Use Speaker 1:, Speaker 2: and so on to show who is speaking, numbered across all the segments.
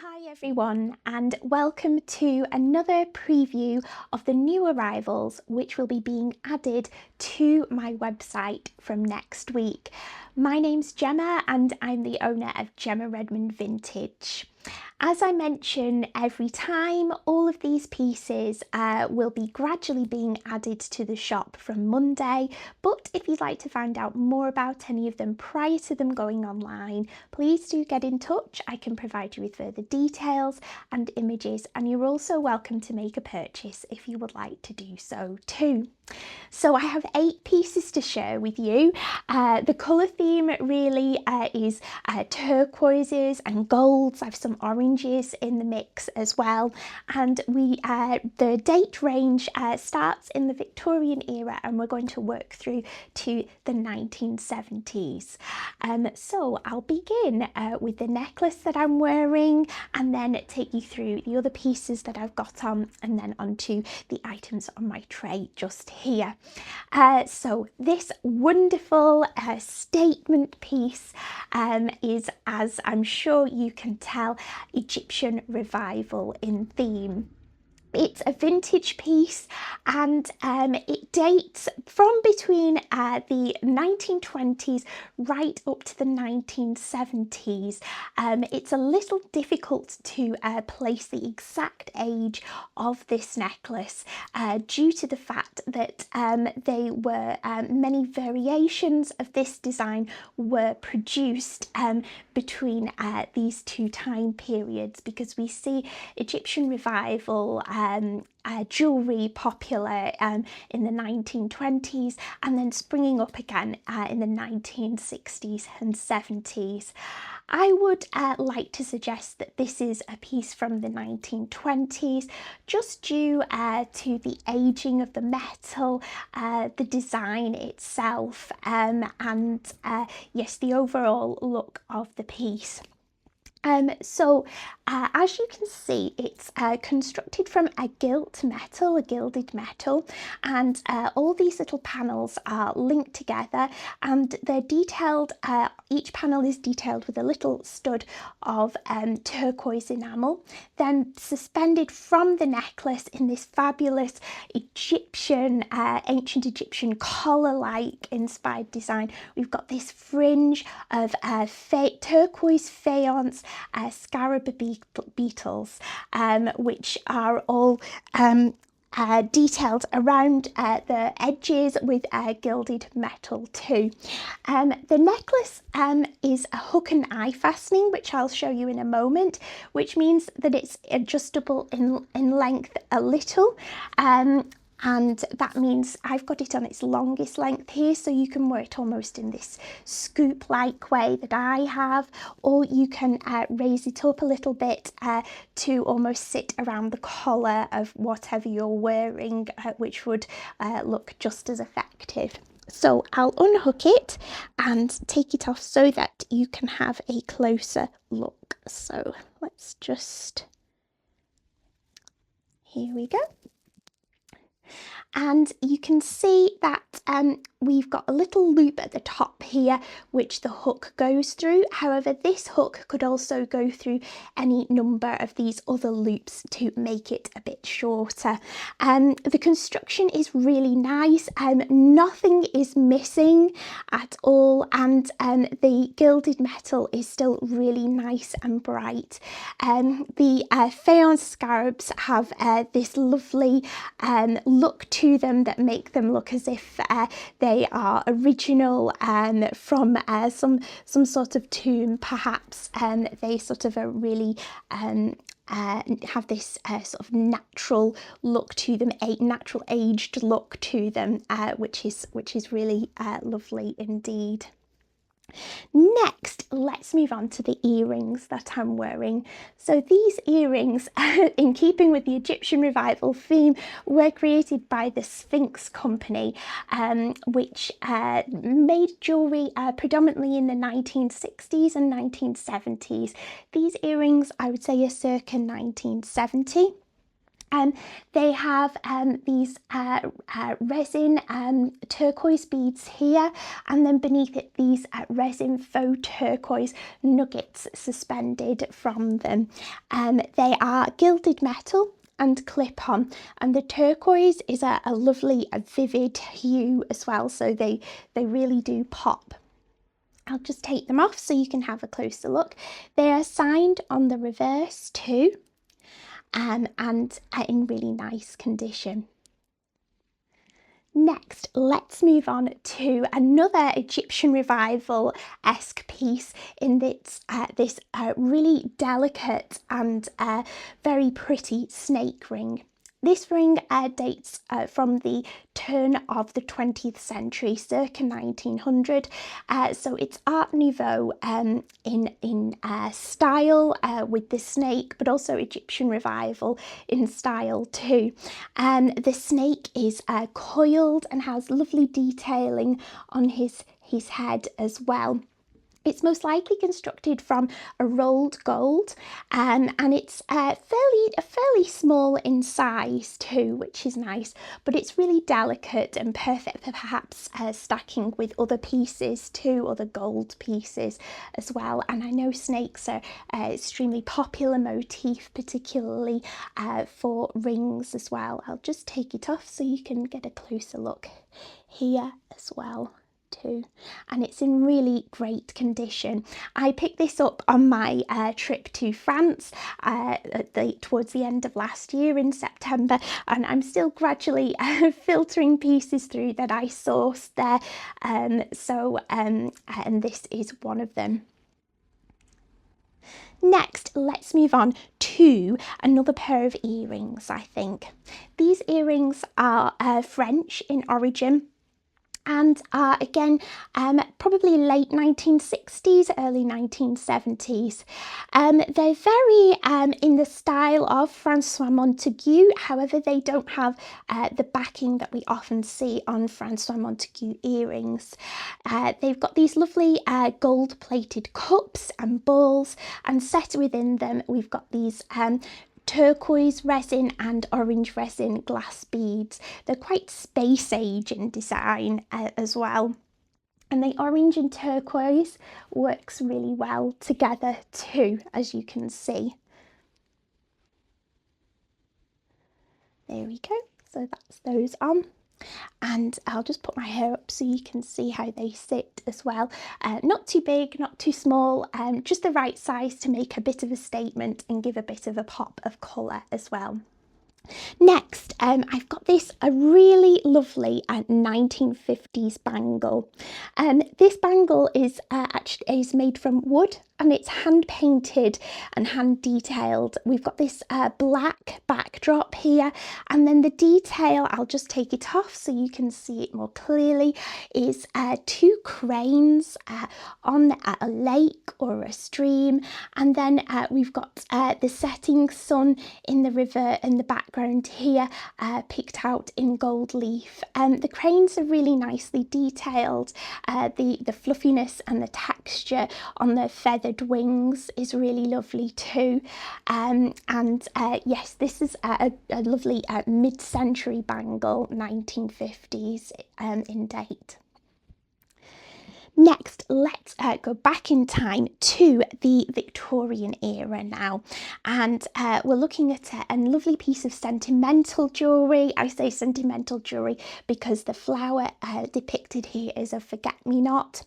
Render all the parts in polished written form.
Speaker 1: Hi everyone, and welcome to another preview of the new arrivals which will be being added to my website from next week. My name's Gemma and I'm the owner of Gemma Redmond Vintage. As I mention every time, all of these pieces will be gradually being added to the shop from Monday, but if you'd like to find out more about any of them prior to them going online, please do get in touch. I can provide you with further details and images, and you're also welcome to make a purchase if you would like to do so too. So I have 8 pieces to share with you. The colour theme really is turquoises and golds. I have some oranges in the mix as well, and the date range starts in the Victorian era and we're going to work through to the 1970s. So I'll begin with the necklace that I'm wearing and then take you through the other pieces that I've got on and then onto the items on my tray just here. So this wonderful statement piece is, as I'm sure you can tell, Egyptian revival in theme. It's a vintage piece and it dates from between the 1920s right up to the 1970s. It's a little difficult to place the exact age of this necklace due to the fact that many variations of this design were produced between these two time periods, because we see Egyptian revival jewellery popular in the 1920s and then springing up again in the 1960s and 70s. I would like to suggest that this is a piece from the 1920s, just due to the aging of the metal, the design itself, and yes, the overall look of the piece. As you can see, it's constructed from a gilded metal, and all these little panels are linked together and they're detailed, each panel is detailed with a little stud of turquoise enamel, then suspended from the necklace in this fabulous Egyptian, ancient Egyptian collar-like inspired design. We've got this fringe of turquoise faience scarab beetles, which are all detailed around the edges with gilded metal too. The necklace is a hook and eye fastening, which I'll show you in a moment, which means that it's adjustable in length a little. And that means I've got it on its longest length here, so you can wear it almost in this scoop-like way that I have, or you can raise it up a little bit to almost sit around the collar of whatever you're wearing, which would look just as effective. So I'll unhook it and take it off so that you can have a closer look. So let's just, here we go. And you can see that we've got a little loop at the top here which the hook goes through. However, this hook could also go through any number of these other loops to make it a bit shorter. The construction is really nice, nothing is missing at all, and the gilded metal is still really nice and bright. The faience scarabs have this lovely look to them that make them look as if they are original from some sort of tomb perhaps. They sort of are really have this sort of natural look to them, a natural aged look to them, which is really lovely indeed. Next, let's move on to the earrings that I'm wearing. So these earrings, in keeping with the Egyptian revival theme, were created by the Sphinx Company, which made jewellery predominantly in the 1960s and 1970s. These earrings, I would say, are circa 1970. They have these resin turquoise beads here, and then beneath it these resin faux turquoise nuggets suspended from them. They are gilded metal and clip on, and the turquoise is a lovely vivid hue as well, so they really do pop. I'll just take them off so you can have a closer look. They are signed on the reverse too, and in really nice condition. Next, let's move on to another Egyptian revival-esque piece in this really delicate and very pretty snake ring. This ring dates from the turn of the 20th century, circa 1900. So it's Art Nouveau in style with the snake, but also Egyptian revival in style too. The snake is coiled and has lovely detailing on his head as well. It's most likely constructed from a rolled gold, and it's fairly small in size too, which is nice, but it's really delicate and perfect for perhaps stacking with other pieces too, other gold pieces as well. And I know snakes are extremely popular motif, particularly for rings as well. I'll just take it off so you can get a closer look here as well too, and it's in really great condition. I picked this up on my trip to France towards the end of last year in September, and I'm still gradually filtering pieces through that I sourced there, and this is one of them. Next, let's move on to another pair of earrings, I think. These earrings are French in origin, and are again probably late 1960s, early 1970s. They're very in the style of Francois Montague, however they don't have the backing that we often see on Francois Montague earrings. They've got these lovely gold plated cups and balls, and set within them we've got these turquoise resin and orange resin glass beads. They're quite space age in design as well. And the orange and turquoise works really well together too, as you can see. There we go. So that's those on. And I'll just put my hair up so you can see how they sit as well. Not too big, not too small, just the right size to make a bit of a statement and give a bit of a pop of colour as well. Next, I've got a really lovely 1950s bangle. This bangle is made from wood, and it's hand painted and hand detailed. We've got this black backdrop here, and then the detail, I'll just take it off so you can see it more clearly, is two cranes on a lake or a stream, and then we've got the setting sun in the river in the background here, picked out in gold leaf. The cranes are really nicely detailed. The fluffiness and the texture on the feathered wings is really lovely too. Yes, this is a lovely mid-century bangle, 1950s in date. Next, let's go back in time to the Victorian era now, and we're looking at a lovely piece of sentimental jewellery. I say sentimental jewellery because the flower depicted here is a forget-me-not.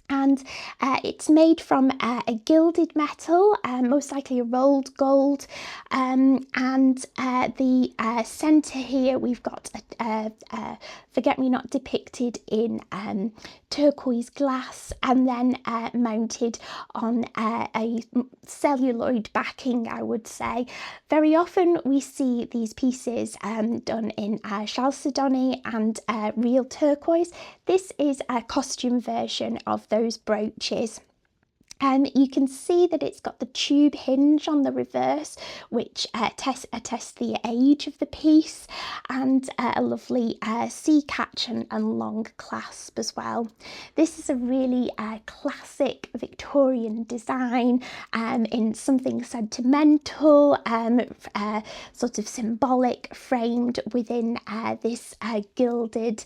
Speaker 1: And it's made from a gilded metal, most likely a rolled gold, and the centre here we've got a forget-me-not depicted in turquoise glass, and then mounted on a celluloid backing, I would say. Very often we see these pieces done in chalcedony and real turquoise. This is a costume version of those brooches. You can see that it's got the tube hinge on the reverse, which attests the age of the piece, and a lovely C catch and long clasp as well. This is a really classic Victorian design in something sentimental, sort of symbolic, framed within this gilded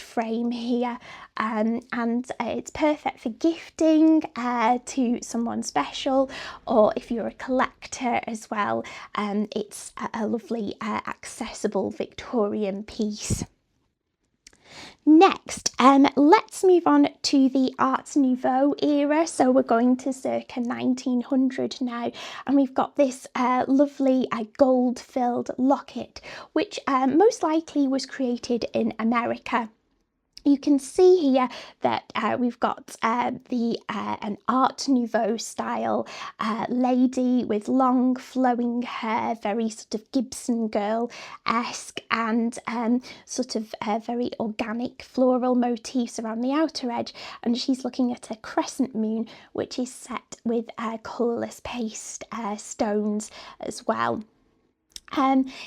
Speaker 1: frame here, and it's perfect for gifting to someone special, or if you're a collector as well. It's a lovely accessible Victorian piece. Next, let's move on to the Art Nouveau era. So we're going to circa 1900 now, and we've got this lovely gold-filled locket, which most likely was created in America. You can see here that we've got an Art Nouveau style lady with long flowing hair, very sort of Gibson girl-esque, and sort of very organic floral motifs around the outer edge, and she's looking at a crescent moon which is set with colourless paste stones as well.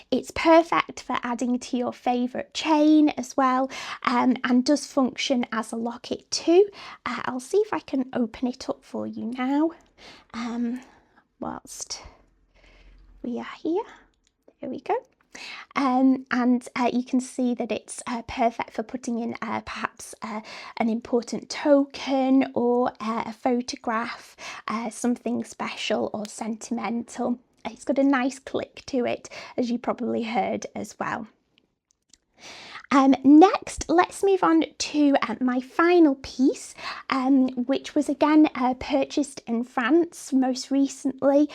Speaker 1: It's perfect for adding to your favourite chain as well, and does function as a locket too. I'll see if I can open it up for you now whilst we are here. There we go. And you can see that it's perfect for putting in perhaps an important token, or a photograph, something special or sentimental. It's got a nice click to it, as you probably heard as well. Next, let's move on to my final piece, which was again purchased in France most recently.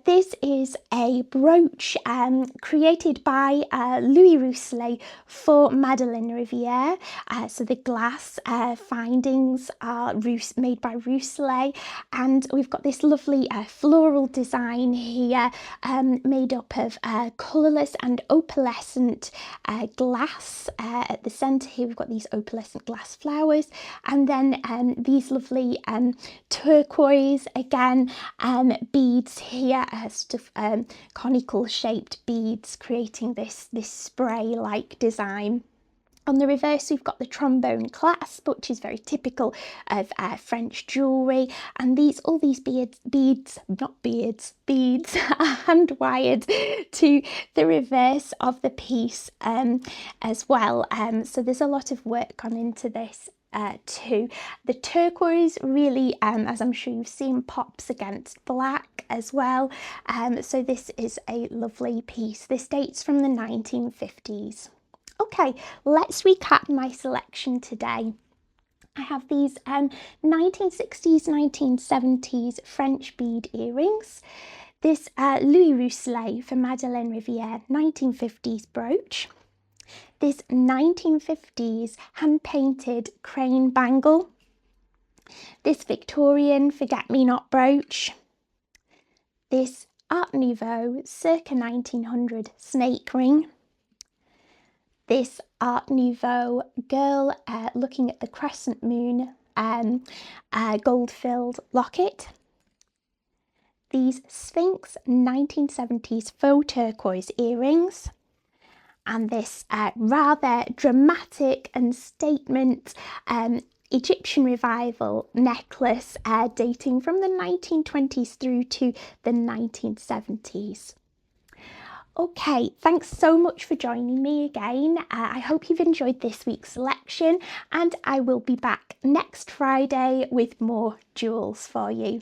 Speaker 1: This is a brooch created by Louis Rousselet for Madeleine Riviere. So the glass findings are made by Rousselet, and we've got this lovely floral design here, made up of colourless and opalescent glass. At the centre here we've got these opalescent glass flowers, and then these lovely turquoise again beads here, sort of conical shaped beads, creating this spray like design. On the reverse we've got the trombone clasp, which is very typical of French jewellery, and all these beads are hand wired to the reverse of the piece as well. So there's a lot of work gone into this too. The turquoise really, as I'm sure you've seen, pops against black as well. So this is a lovely piece. This dates from the 1950s. Okay, let's recap my selection today. I have these 1960s, 1970s French bead earrings, this Louis Rousselet for Madeleine Riviere 1950s brooch, this 1950s hand-painted crane bangle, this Victorian forget-me-not brooch, this Art Nouveau circa 1900 snake ring, this Art Nouveau girl looking at the crescent moon gold-filled locket, these Sphinx 1970s faux turquoise earrings, and this rather dramatic and statement Egyptian revival necklace dating from the 1920s through to the 1970s. Okay, thanks so much for joining me again. I hope you've enjoyed this week's selection, and I will be back next Friday with more jewels for you.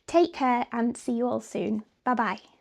Speaker 1: Take care and see you all soon. Bye bye.